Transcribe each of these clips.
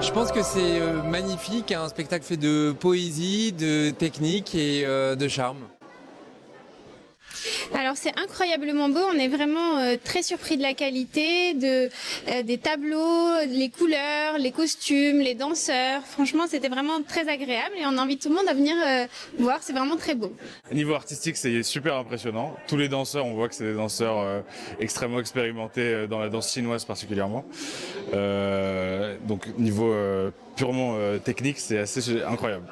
Je pense que c'est magnifique, un spectacle fait de poésie, de technique et de charme. Alors c'est incroyablement beau, on est vraiment très surpris de la qualité, des tableaux, les couleurs, les costumes, les danseurs. Franchement c'était vraiment très agréable et on invite tout le monde à venir voir, c'est vraiment très beau. Niveau artistique, c'est super impressionnant. Tous les danseurs, on voit que c'est des danseurs extrêmement expérimentés dans la danse chinoise particulièrement. Donc niveau purement technique, c'est assez incroyable.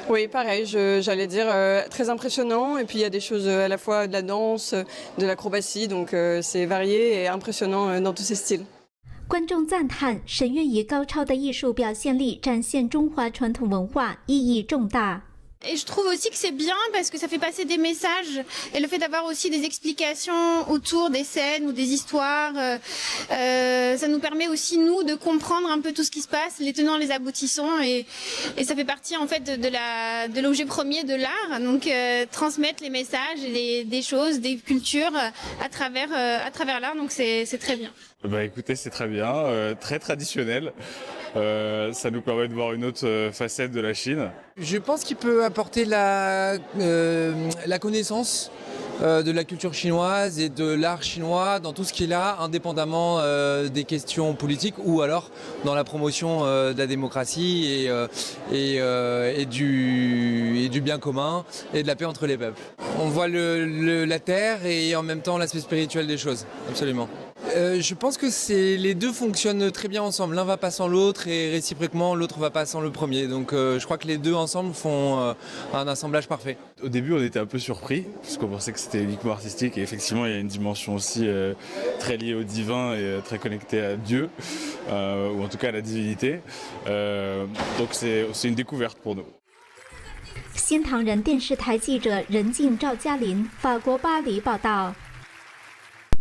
Oui, pareil, j'allais dire très impressionnant. Et puis il y a des choses à la fois de la danse, de l'acrobatie, donc c'est varié et impressionnant dans tous ces styles. 观众赞叹沈月以高超的艺术表现力展现中华传统文化，意义重大。 Et je trouve aussi que c'est bien parce que ça fait passer des messages et le fait d'avoir aussi des explications autour des scènes ou des histoires, ça nous permet aussi nous de comprendre un peu tout ce qui se passe, les tenants, les aboutissants et ça fait partie en fait de l'objet premier de l'art, donc transmettre les messages et des choses, des cultures à travers l'art, donc c'est très bien. Bah écoutez, c'est très bien, très traditionnel. Ça nous permet de voir une autre facette de la Chine. Je pense qu'il peut apporter la connaissance de la culture chinoise et de l'art chinois dans tout ce qui est là, indépendamment des questions politiques ou alors dans la promotion de la démocratie et du bien commun et de la paix entre les peuples. On voit la terre et en même temps l'aspect spirituel des choses, absolument. Je pense que les deux fonctionnent très bien ensemble. L'un va pas sans l'autre et réciproquement l'autre va pas sans le premier. Donc je crois que les deux ensemble font un assemblage parfait. Au début, on était un peu surpris parce qu'on pensait que c'était uniquement artistique et effectivement, il y a une dimension aussi très liée au divin et très connectée à Dieu ou en tout cas à la divinité. Donc c'est une découverte pour nous. 新唐人电视台记者任静、赵嘉林，法国巴黎报道。